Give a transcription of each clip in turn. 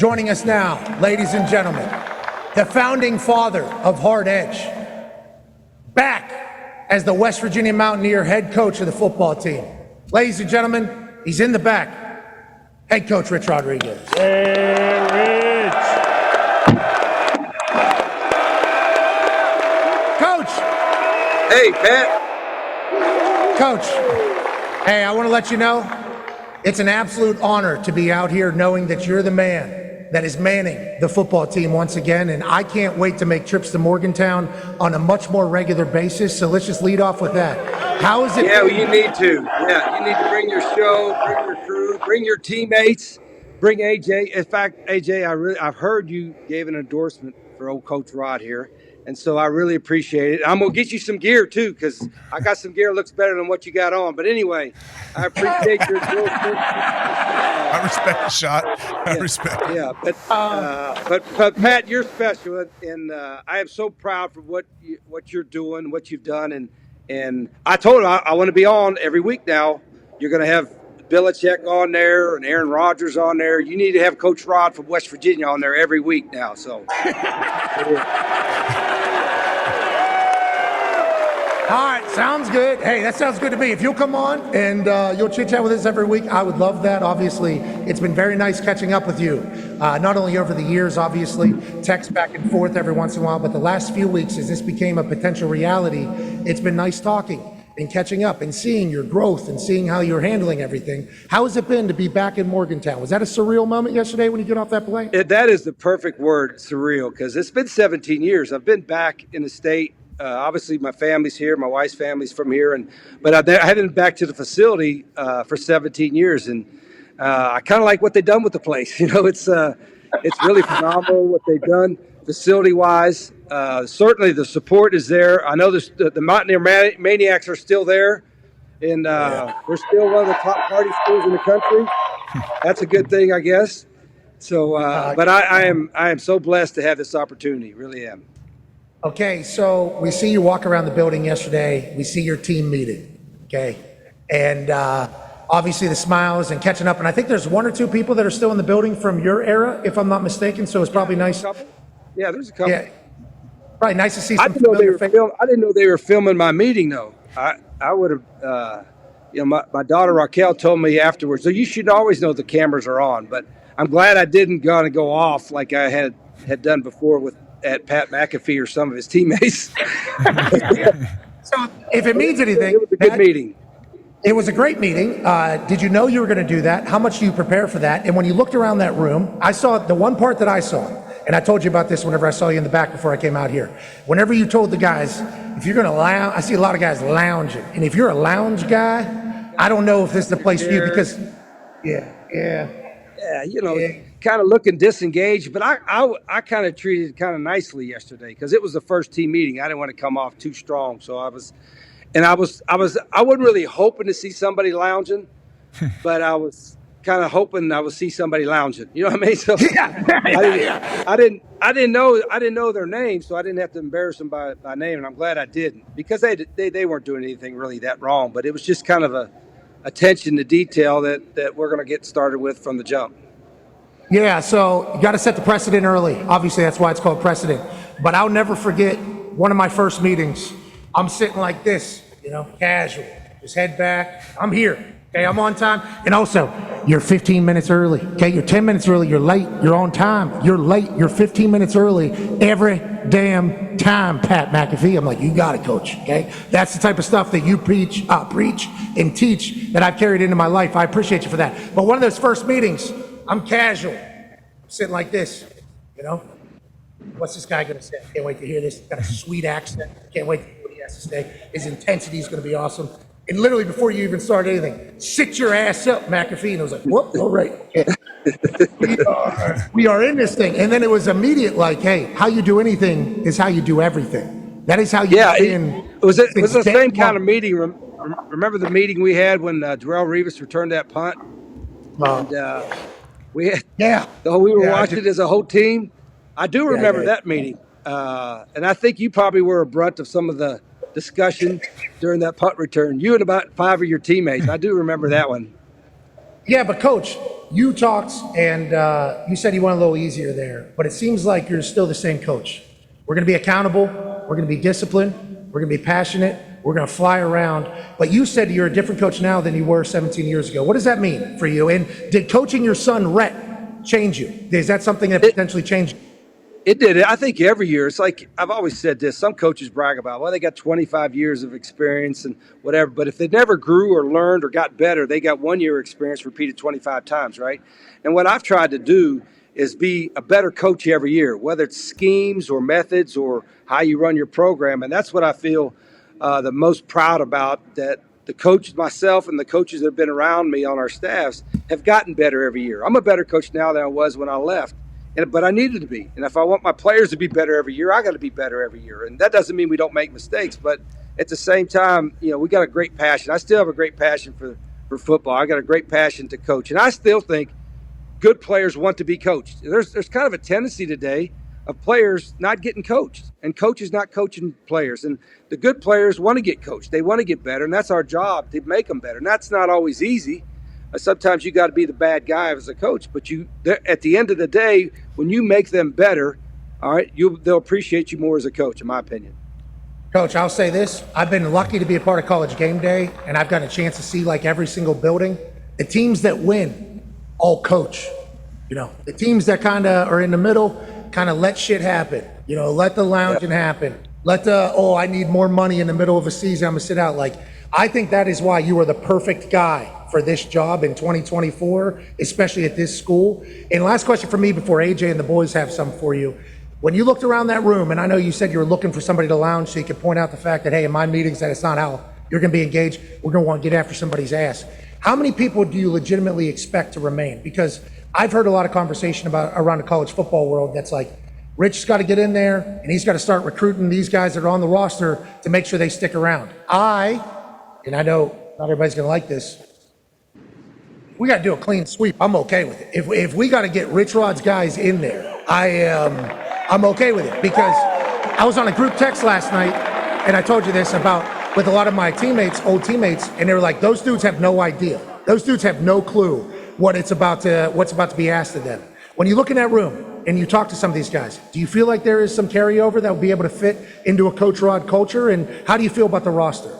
Joining us now, ladies and gentlemen, the founding father of Hard Edge, back as the West Virginia Mountaineer head coach of the football team. Ladies and gentlemen, he's in the back, head coach Rich Rodriguez. Hey, Rich. Coach. Hey, Pat. Coach, hey, I want to let you know, it's an absolute honor to be out here knowing that you're the man that is manning the football team once again, and I can't wait to make trips to Morgantown on a much more regular basis, so let's just lead off with that. How is it? Yeah, well, you need to. Yeah, you need to bring your show, bring your crew, bring your teammates, bring AJ. In fact, AJ, I've heard you gave an endorsement for old Coach Rod here, and so I really appreciate it. I'm going to get you some gear, too, because I got some gear that looks better than what you got on. But anyway, I appreciate your endorsement. I respect the shot. I respect it. Yeah, but Pat, you're special, and I am so proud for what you're doing, what you've done, and I told him I want to be on every week now. You're going to have Belichick on there and Aaron Rodgers on there. You need to have Coach Rod from West Virginia on there every week now. So. All right, sounds good. Hey, that sounds good to me. If you'll come on and you'll chit-chat with us every week, I would love that. Obviously, it's been very nice catching up with you. Not only over the years, obviously, text back and forth every once in a while, but the last few weeks as this became a potential reality, it's been nice talking and catching up and seeing your growth and seeing how you're handling everything. How has it been to be back in Morgantown? Was that a surreal moment yesterday when you get off that plane? That is the perfect word, surreal, because it's been 17 years. I've been back in the state. Obviously, my family's here. My wife's family's from here, but I haven't been back to the facility for 17 years, and I kind of like what they've done with the place. You know, it's really phenomenal what they've done facility-wise. Certainly, the support is there. I know the Mountaineer Maniacs are still there, and we're still one of the top party schools in the country. That's a good thing, I guess. So, but I am so blessed to have this opportunity. Really am. Okay, so we see you walk around the building yesterday. We see your team meeting, okay? And obviously the smiles and catching up. And I think there's one or two people that are still in the building from your era, if I'm not mistaken. So it's probably nice. Yeah, there's a couple. Yeah, right. Nice to see some I didn't know they were filming my meeting, though. I would have, my daughter Raquel told me afterwards, so you should always know the cameras are on. But I'm glad I didn't go off like I had done before at Pat McAfee or some of his teammates. So if it means anything, it was a good meeting. It was a great meeting. Did you know you were going to do that? How much do you prepare for that? And when you looked around that room, I saw the one part that I saw, and I told you about this whenever I saw you in the back before I came out here. Whenever you told the guys, if you're going to lounge, I see a lot of guys lounging. And if you're a lounge guy, I don't know if this is the place for you because, yeah, kind of looking disengaged, but I kind of treated it kind of nicely yesterday because it was the first team meeting. I didn't want to come off too strong, so I wasn't really hoping to see somebody lounging, but I was kind of hoping I would see somebody lounging. You know what I mean? So I didn't know their name, so I didn't have to embarrass them by name, and I'm glad I didn't because they weren't doing anything really that wrong, but it was just kind of a attention to detail that we're going to get started with from the jump. Yeah, so you got to set the precedent early. Obviously, that's why it's called precedent. But I'll never forget one of my first meetings. I'm sitting like this, casual, just head back. I'm here, okay, I'm on time. And also, you're 15 minutes early, okay? You're 10 minutes early, you're late, you're on time. You're late, you're 15 minutes early every damn time, Pat McAfee. I'm like, you got it, coach, okay? That's the type of stuff that you preach and teach that I've carried into my life. I appreciate you for that. But one of those first meetings, I'm casual. I'm sitting like this, What's this guy going to say? I can't wait to hear this. He's got a sweet accent. Can't wait to hear what he has to say. His intensity is going to be awesome. And literally before you even start anything, sit your ass up, McAfee. And I was like, whoop, all right. We are in this thing. And then it was immediate like, hey, how you do anything is how you do everything. That is how you it was the same kind of meeting. Remember the meeting we had when Darrelle Revis returned that punt? And we were watching it as a whole team. I do remember that meeting. And I think you probably were a brunt of some of the discussion during that punt return. You and about 5 of your teammates. I do remember that one. Yeah, but Coach, you talked and you said you went a little easier there, but it seems like you're still the same coach. We're going to be accountable. We're going to be disciplined. We're going to be passionate. We're going to fly around. But you said you're a different coach now than you were 17 years ago. What does that mean for you? And did coaching your son, Rhett, change you? Is that something that potentially changed you? It did. I think every year, it's like I've always said this. Some coaches brag about, well, they got 25 years of experience and whatever. But if they never grew or learned or got better, they got 1 year experience repeated 25 times, right? And what I've tried to do is be a better coach every year, whether it's schemes or methods or how you run your program. And that's what I feel the most proud about, that the coaches, myself and the coaches that have been around me on our staffs have gotten better every year. I'm a better coach now than I was when I left. But I needed to be. And if I want my players to be better every year, I got to be better every year. And that doesn't mean we don't make mistakes. But at the same time, we got a great passion. I still have a great passion for football. I got a great passion to coach. And I still think good players want to be coached. There's kind of a tendency today of players not getting coached and coaches not coaching players. And the good players want to get coached. They want to get better. And that's our job, to make them better. And that's not always easy. Sometimes you got to be the bad guy as a coach, but at the end of the day, when you make them better, all right, they'll appreciate you more as a coach, in my opinion. Coach, I'll say this. I've been lucky to be a part of College Game Day, and I've gotten a chance to see like every single building. The teams that win all coach. The teams that kind of are in the middle kind of let shit happen. Let the lounging happen. Let I need more money in the middle of a season. I'm going to sit out. I think that is why you are the perfect guy for this job in 2024, especially at this school. And last question for me before AJ and the boys have some for you. When you looked around that room, and I know you said you were looking for somebody to lounge so you could point out the fact that, hey, in my meetings, that it's not how you're going to be engaged. We're going to want to get after somebody's ass. How many people do you legitimately expect to remain? Because I've heard a lot of conversation about around the college football world that's like, Rich's got to get in there, and he's got to start recruiting these guys that are on the roster to make sure they stick around. And I know not everybody's going to like this, we got to do a clean sweep. I'm okay with it. If we got to get Rich Rod's guys in there, I'm okay with it, because I was on a group text last night, and I told you this about with a lot of my old teammates, and they were like, those dudes have no idea. Those dudes have no clue what's about to be asked of them. When you look in that room and you talk to some of these guys, do you feel like there is some carryover that will be able to fit into a Coach Rod culture? And how do you feel about the roster?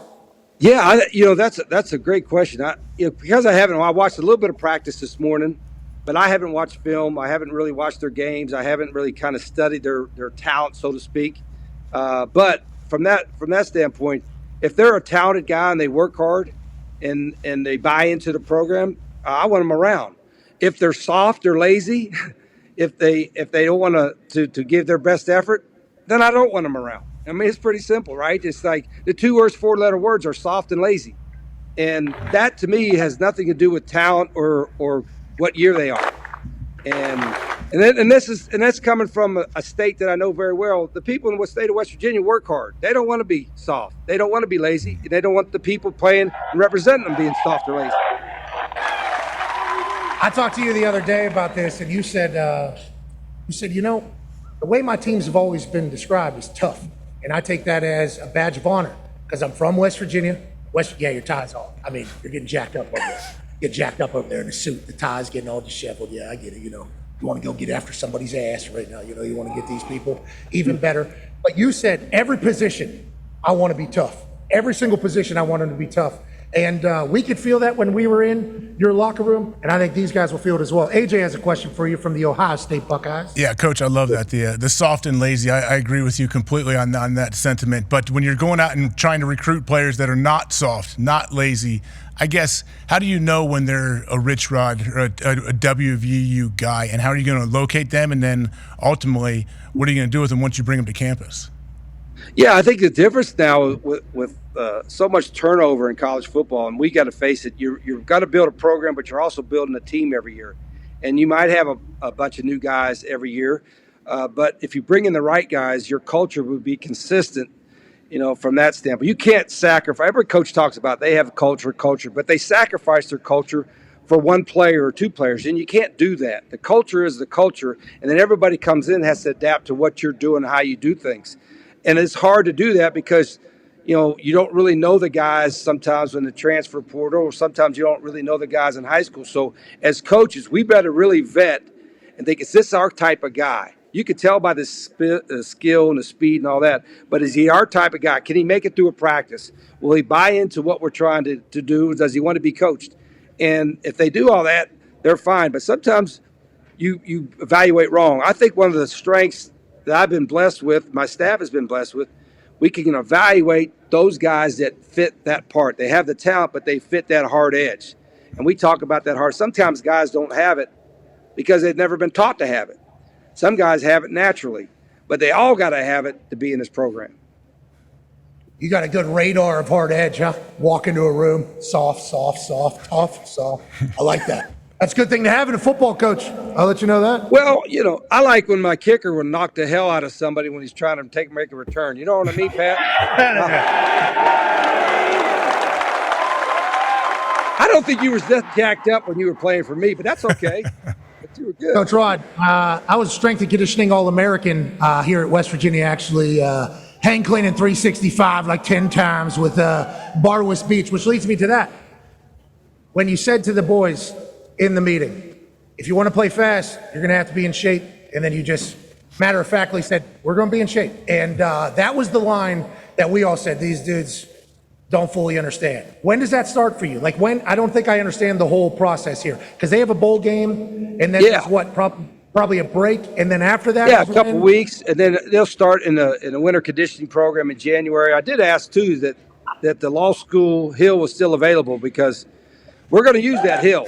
Yeah, that's a great question. Because I watched a little bit of practice this morning, but I haven't watched film. I haven't really watched their games. I haven't really kind of studied their talent, so to speak. But from that standpoint, if they're a talented guy and they work hard and they buy into the program, I want them around. If they're soft or lazy, if they don't want to give their best effort, then I don't want them around. I mean, it's pretty simple, right? It's like the two worst 4-letter words are soft and lazy. And that, to me, has nothing to do with talent or what year they are. And that's coming from a state that I know very well. The people in the state of West Virginia work hard. They don't want to be soft. They don't want to be lazy. They don't want the people playing and representing them being soft or lazy. I talked to you the other day about this, and you said, the way my teams have always been described is tough. And I take that as a badge of honor, because I'm from West Virginia. Your tie's off. I mean, you're getting jacked up over there. Get jacked up over there in the suit. The tie's getting all disheveled. Yeah, I get it. You want to go get after somebody's ass right now. You want to get these people even better. But you said every position, I want to be tough. Every single position, I want them to be tough. And we could feel that when we were in your locker room, and I think these guys will feel it as well. AJ has a question for you from the Ohio State Buckeyes. Yeah, Coach, I love that. The soft and lazy, I agree with you completely on that sentiment. But when you're going out and trying to recruit players that are not soft, not lazy, I guess, how do you know when they're a Rich Rod or a WVU guy, and how are you going to locate them? And then ultimately, what are you going to do with them once you bring them to campus? Yeah, I think the difference now with so much turnover in college football, and we got to face it, you've got to build a program, but you're also building a team every year. And you might have a bunch of new guys every year, but if you bring in the right guys, your culture would be consistent, from that standpoint. You can't sacrifice. Every coach talks about they have a culture, but they sacrifice their culture for one player or two players, and you can't do that. The culture is the culture, and then everybody comes in and has to adapt to what you're doing and how you do things. And it's hard to do that because, you don't really know the guys sometimes in the transfer portal, or sometimes you don't really know the guys in high school. So as coaches, we better really vet and think, is this our type of guy? You can tell by the skill and the speed and all that, but is he our type of guy? Can he make it through a practice? Will he buy into what we're trying to do? Does he want to be coached? And if they do all that, they're fine. But sometimes you evaluate wrong. I think one of the strengths that I've been blessed with, my staff has been blessed with, we can evaluate those guys that fit that part. They have the talent, but they fit that hard edge. And we talk about that hard. Sometimes guys don't have it because they've never been taught to have it. Some guys have it naturally, but they all got to have it to be in this program. You got a good radar of hard edge, huh? Walk into a room, soft, tough, soft. I like that. That's a good thing to have in a football coach. I'll let you know that. Well, I like when my kicker will knock the hell out of somebody when he's trying to make a return. You know what I mean, Pat? I don't think you were that jacked up when you were playing for me, but that's okay. But you were good. Coach Rod, I was strength and conditioning All-American here at West Virginia, actually. Hang clean in 365 like 10 times with Barwis Beach, which leads me to that. When you said to the boys in the meeting, if you want to play fast, you're going to have to be in shape. And then you just matter-of-factly said, we're going to be in shape. And that was the line that we all said, these dudes don't fully understand. When does that start for you? Like when? I don't think I understand the whole process here. Because they have a bowl game, and then there's what, probably a break, and then after that? Yeah, a couple weeks, and then they'll start in a winter conditioning program in January. I did ask, too, that the law school hill was still available because we're going to use that hill.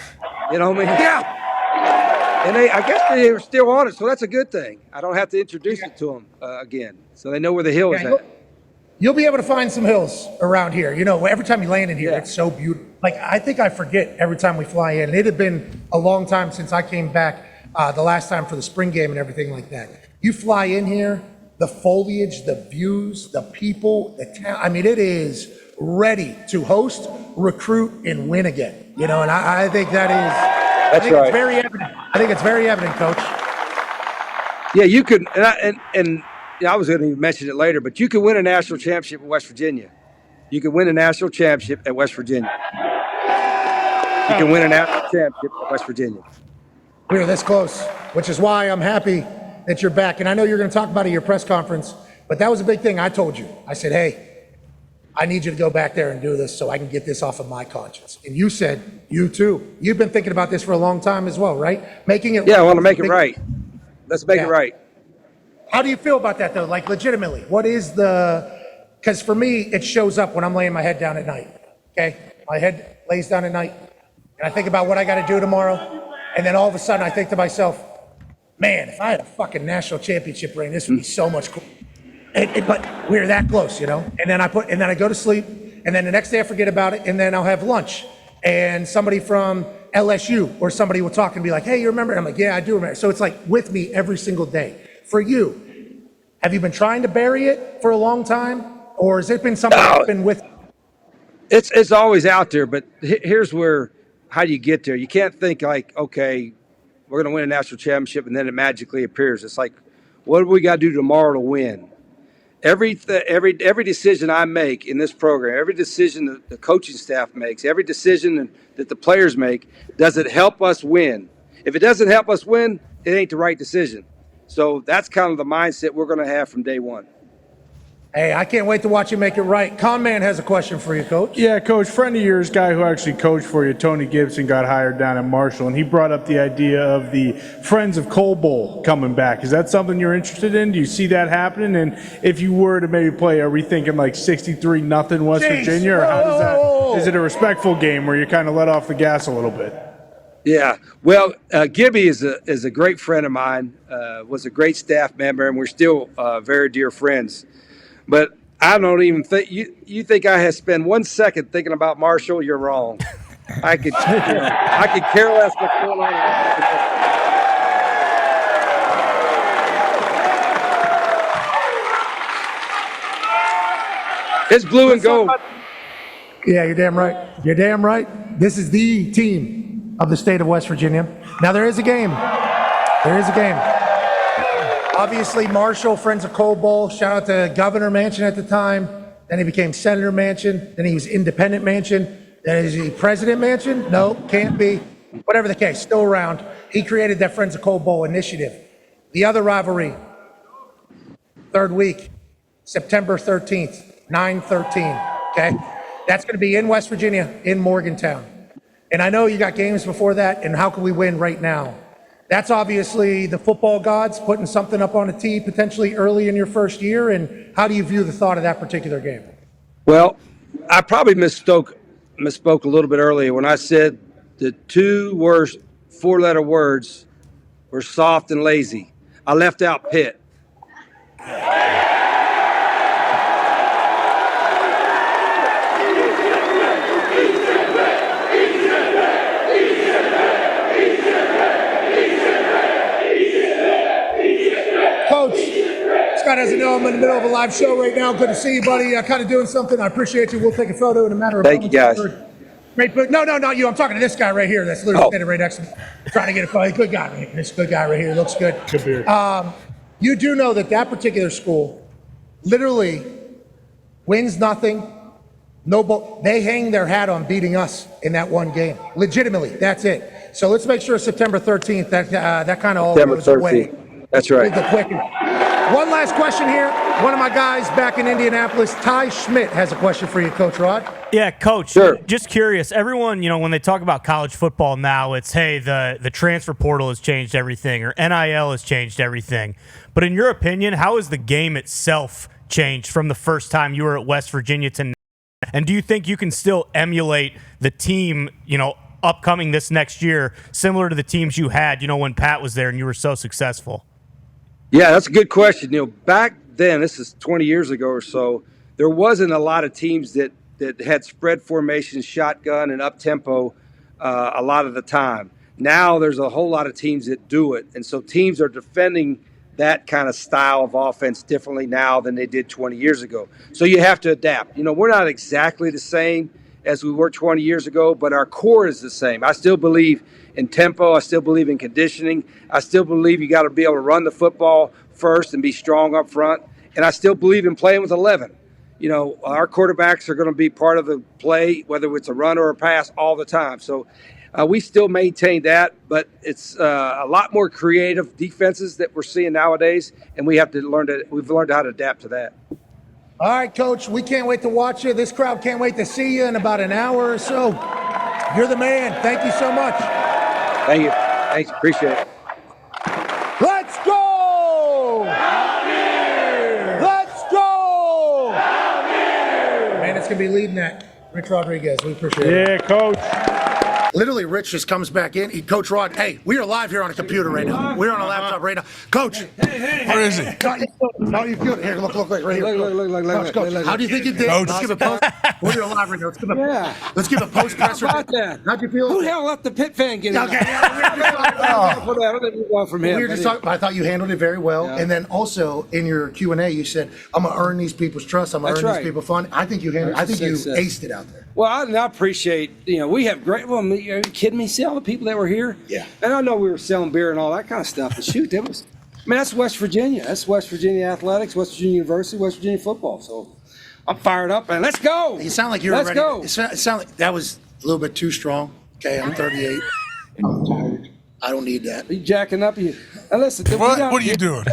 You know what I mean? Yeah. And I guess they were still on it, so that's a good thing. I don't have to introduce it to them again, so they know where the hill is at. You'll be able to find some hills around here. Every time you land in here, it's so beautiful. Like, I think I forget every time we fly in. It had been a long time since I came back the last time for the spring game and everything like that. You fly in here, the foliage, the views, the people, the town. I mean, it is ready to host, recruit, and win again. And I think that is. That's right. It's very evident. I think it's very evident, Coach. Yeah, you could, and I was going to mention it later, but you could win a national championship at West Virginia. You could win a national championship at West Virginia. You can win a national championship at West Virginia. We were this close, which is why I'm happy that you're back. And I know you're going to talk about it at your press conference, but that was a big thing I told you. I said, hey, I need you to go back there and do this so I can get this off of my conscience. And you said, you too. You've been thinking about this for a long time as well, right? Making it. Yeah, I want to make it right. Let's make it right. How do you feel about that, though? Like, legitimately, what is because for me, it shows up when I'm laying my head down at night, okay? My head lays down at night, and I think about what I got to do tomorrow, and then all of a sudden I think to myself, man, if I had a fucking national championship ring, this would be so much cool. But we're that close, And then I go to sleep, and then the next day I forget about it, and then I'll have lunch, and somebody from LSU or somebody will talk and be like, hey, you remember? And I'm like, yeah, I do remember. So it's like with me every single day. For you, have you been trying to bury it for a long time, or has it been something that's been with you? It's always out there, but here's how do you get there? You can't think like, okay, we're going to win a national championship, and then it magically appears. It's like, what do we got to do tomorrow to win? Every decision I make in this program, every decision that the coaching staff makes, every decision that the players make, does it help us win? If it doesn't help us win, it ain't the right decision. So that's kind of the mindset we're going to have from day one. Hey, I can't wait to watch you make it right. Conman has a question for you, Coach. Yeah, Coach, friend of yours, guy who actually coached for you, Tony Gibson, got hired down at Marshall, and he brought up the idea of the Friends of Cole Bowl coming back. Is that something you're interested in? Do you see that happening? And if you were to maybe play, are we thinking like 63-0 West Virginia, or how does that? Is it a respectful game where you kind of let off the gas a little bit? Yeah, well, Gibby is a great friend of mine, was a great staff member, and we're still very dear friends. But I don't even think you think I have spent 1 second thinking about Marshall. You're wrong. I could care less what's going on. It's blue and gold. Yeah, you're damn right. You're damn right. This is the team of the state of West Virginia. Now, there is a game. There is a game. Obviously, Marshall, Friends of Cole Bowl. Shout out to Governor Manchin at the time. then he became Senator Mansion, then he was Independent Mansion, then is he President Mansion? No, can't be. Whatever the case, still around. He created that Friends of Cold Bowl initiative. The other rivalry, third week, September 13th, 9/13, okay? That's going to be in West Virginia, in Morgantown. And I know you got games before that, and how can we win right now? That's obviously the football gods putting something up on a tee potentially early in your first year. And how do you view the thought of that particular game? Well, I probably misspoke a little bit earlier when I said the two worst four-letter words were soft and lazy. I left out Pitt. Coach, Scott doesn't know I'm in the middle of a live show right now. Good to see you, buddy. Kind of doing something. I appreciate you. We'll take a photo in a matter of Thank you, guys. Great, but no, not you. I'm talking to this guy right here. That's literally standing right next to me. Trying to get a photo. Good guy right here. This good guy right here. Looks good. Good beard. You do know that particular school literally wins nothing. They hang their hat on beating us in that one game. Legitimately, that's it. So let's make sure September 13th, that kind of all goes away. That's right. One last question here. One of my guys back in Indianapolis, Ty Schmidt, has a question for you, Coach Rod. Yeah, Coach. Sure. Just curious. Everyone, when they talk about college football now, it's, hey, the transfer portal has changed everything, or NIL has changed everything. But in your opinion, how has the game itself changed from the first time you were at West Virginia to now? And do you think you can still emulate the team, upcoming this next year, similar to the teams you had, when Pat was there and you were so successful? Yeah, that's a good question. Back then, this is 20 years ago or so, there wasn't a lot of teams that had spread formation, shotgun, and up-tempo a lot of the time. Now there's a whole lot of teams that do it. And so teams are defending that kind of style of offense differently now than they did 20 years ago. So you have to adapt. We're not exactly the same as we were 20 years ago, but our core is the same. I still believe in tempo. I still believe in conditioning. I still believe you got to be able to run the football first and be strong up front. And I still believe in playing with 11. Our quarterbacks are going to be part of the play, whether it's a run or a pass, all the time. So we still maintain that, but it's a lot more creative defenses that we're seeing nowadays, and we've learned how to adapt to that. All right, Coach, we can't wait to watch you. This crowd can't wait to see you in about an hour or so. You're the man. Thank you so much. Thank you. Thanks. Appreciate it. Let's go! Let's go! Man, it's going to be leading that. Rich Rodriguez, we appreciate it. Yeah, Coach. Literally, Rich just comes back in. Coach Rod, hey, we are live here on a computer right now. We're on a laptop right now. Coach. Where is he? How do you feel? Here, look right here. Coach, how do you think you did? Coach. Let's give a post. We're here live right now. Let's give a post presser. How about that? How'd you feel? Who the hell let the Pitt fan get in? Okay. We were just talking. I thought you handled it very well. Yeah. And then also in your Q&A, you said, "I'm gonna earn these people's trust. I'm gonna That's earn right. these people fun." I think you handled. I think you aced it out there. Well, I appreciate, we have great, are you kidding me? See all the people that were here? Yeah. And I know we were selling beer and all that kind of stuff, but shoot, that's West Virginia. That's West Virginia athletics, West Virginia University, West Virginia football. So I'm fired up, and let's go. You sound like you're Let's ready. go. It sound like that was a little bit too strong. Okay, I'm 38. I'm tired. I don't need that. Are you jacking up? Now listen, What are you doing?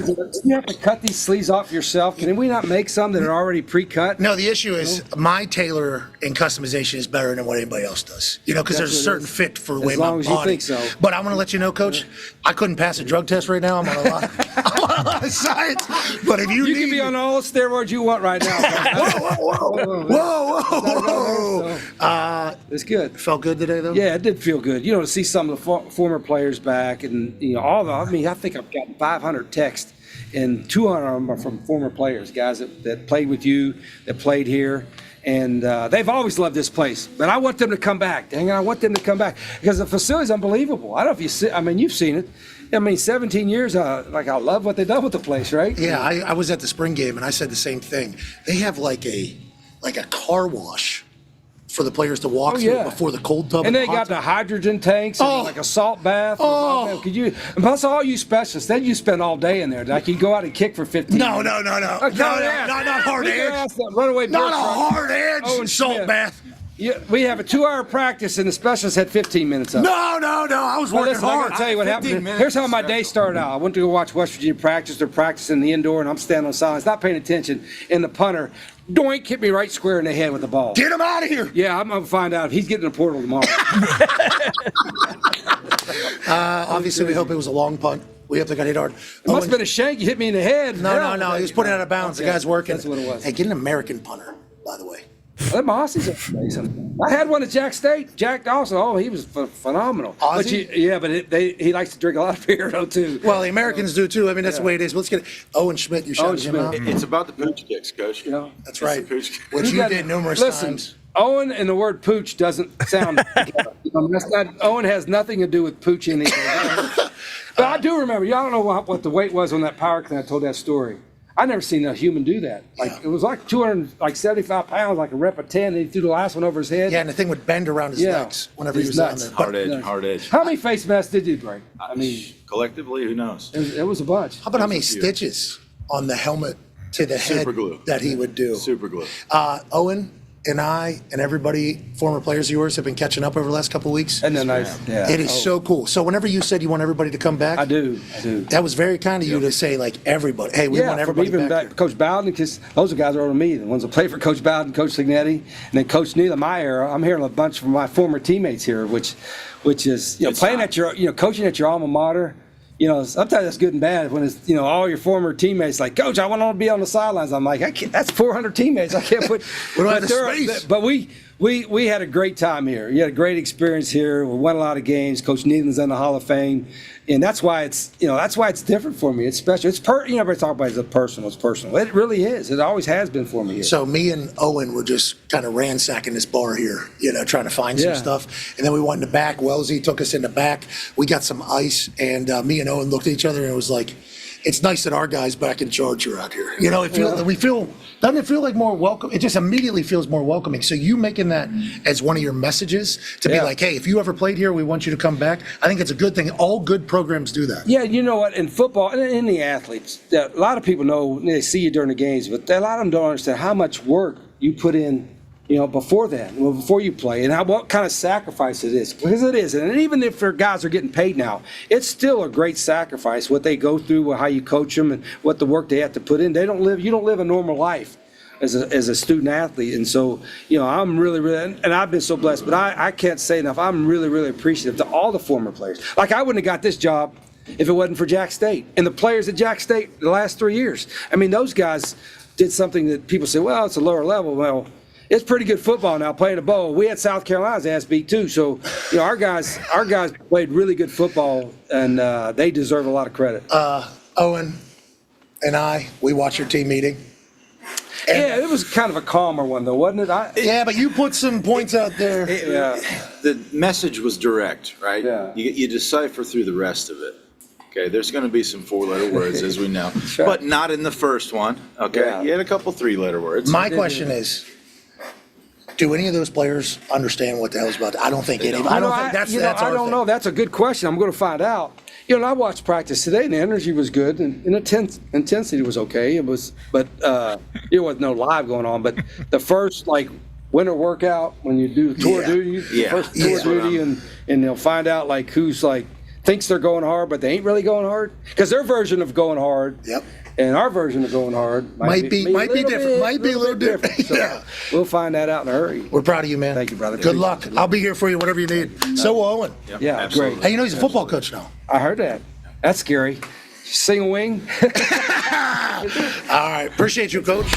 You have to cut these sleeves off yourself. Can we not make some that are already pre-cut? No, the issue is my tailor and customization is better than what anybody else does. Because there's a That's what it certain is. fit for the As way my long as body. you think so. But I'm going to let you know, Coach, I couldn't pass a drug test right now. I'm on a lot, I'm on a lot of science. But if you You need can be on all the steroids you want right now. Whoa. It's good. Felt good today, though? Yeah, it did feel good. To see some of the former players back, and I think I've gotten 500 texts, and 200 of them are from former players, guys that played with you, that played here, and they've always loved this place. But I want them to come back. Dang it, I want them to come back because the facility's unbelievable. I don't know if you see. You've seen it. 17 years. I love what they've done with the place, right? Yeah, I was at the spring game, and I said the same thing. They have like a car wash for the players to walk through yeah. before the cold tub. And they the got hot the hydrogen tanks and like a salt bath. Oh. Could you? And plus, all you specialists, then you spend all day in there. Like you go out and kick for 15 No, minutes. no. Not Hard edge. Runaway Not Brooks, a right? hard edge Owen salt Schmidt. bath. Yeah, we have a 2-hour practice, and the specialist had 15 minutes of it. No. I was Well, working listen, I hard. gotta tell you what happened. Here's how my day started out. I went to go watch West Virginia practice. They're practicing the indoor, and I'm standing on the sidelines, not paying attention. And the punter, doink, hit me right square in the head with the ball. Get him out of here. Yeah, I'm gonna find out if he's getting a portal tomorrow. Obviously, we hope it was a long punt. We hope they got hit hard. It must have been a shank. You hit me in the head. No. He was putting it out of bounds. The Okay, guy's working. that's what it was. Hey, get an American punter, by the way. Them Aussies are amazing. I had one at Jack State. Jack Dawson. Oh, he was phenomenal. But he likes to drink a lot of beer though too. Well, the Americans do too. I mean, that's the way it is. Let's get it. Owen Schmidt, you shouted him out. It's about the pooch kicks, Coach. You know? That's right. Pooch kicks. Which you did numerous times. Owen and the word pooch doesn't sound. That's not. Owen has nothing to do with pooch anything. But I do remember. Y'all don't know what the weight was on that power clean. I told that story. I never seen a human do that. Like it was like 275 pounds, like a rep of 10. And he threw the last one over his head. Yeah, and the thing would bend around his legs whenever he He's was nuts. down there. Hard edge. How many face masks did you break? I mean, Collectively, who knows? it was a bunch. How about how many stitches on the helmet to the head Super glue. that he would do? Super glue. Owen and I and everybody, former players of yours, have been catching up over the last couple of weeks. And then yeah. It is so cool. So whenever you said you want everybody to come back, I do. that was very kind of you to say, like, everybody. Hey, we want everybody even back. Coach Bowden, because those are guys that are older than me, the ones that played for Coach Bowden, Coach Signetti, and then Coach Neal in my era. I'm hearing a bunch from my former teammates here, which is playing at your coaching at your alma mater. Sometimes it's good and bad when it's all your former teammates like, Coach, I want to be on the sidelines. I'm like, that's 400 teammates. I can't put. We don't have the space. But we had a great time here. You had a great experience here. We won a lot of games. Coach Needham's in the Hall of Fame, and that's why it's different for me. It's special. It's everybody talk about it's personal. It's personal. It really is. It always has been for me here. So me and Owen were just kind of ransacking this bar here, trying to find some stuff. And then we went in the back. Wellesley took us in the back. We got some ice, and me and Owen looked at each other, and it was like, it's nice that our guy's back in charge are out here. Doesn't it feel like more welcome? It just immediately feels more welcoming. So you making that as one of your messages to be like, hey, if you ever played here, we want you to come back. I think it's a good thing. All good programs do that. Yeah, you know what? In football, and in the athletes, a lot of people know, they see you during the games, but a lot of them don't understand how much work you put in before that, before you play, and what kind of sacrifice it is. Because it is. And even if their guys are getting paid now, it's still a great sacrifice, what they go through, how you coach them, and what the work they have to put in. You don't live a normal life as a student athlete. And so, I'm really, and I've been so blessed, but I can't say enough. I'm really, really appreciative to all the former players. Like, I wouldn't have got this job if it wasn't for Jack State. And the players at Jack State the last 3 years. I mean, those guys did something that people say, well, it's a lower level. Well, it's pretty good football now, playing a bowl. We had South Carolina's ass beat too. So, our guys played really good football, and they deserve a lot of credit. Owen and we watched your team meeting. Yeah, it was kind of a calmer one, though, wasn't it? Yeah, but you put some points out there. The message was direct, right? Yeah. You decipher through the rest of it. Okay, there's going to be some 4-letter words, as we know, Sure. but not in the first one. Okay, Yeah. You had a couple 3-letter words. My question is, do any of those players understand what the hell's about? I don't think any. I don't think that's our I don't thing. know. That's a good question. I'm going to find out. And I watched practice today, and the energy was good, and intensity was okay. It was, but there was no live going on. But the first winter workout when you do tour duty, first tour duty, and they'll find out who's thinks they're going hard, but they ain't really going hard because their version of going hard. Yep. And our version of going hard might be different. Might be a little different. So Yeah. we'll find that out in a hurry. We're proud of you, man. Thank you, brother. Good luck. I'll be here for you, whatever you need. So will Owen. Yep, Yeah, absolutely. great. Hey, he's a football coach now. I heard that. That's scary. Single wing. All right. Appreciate you, coach.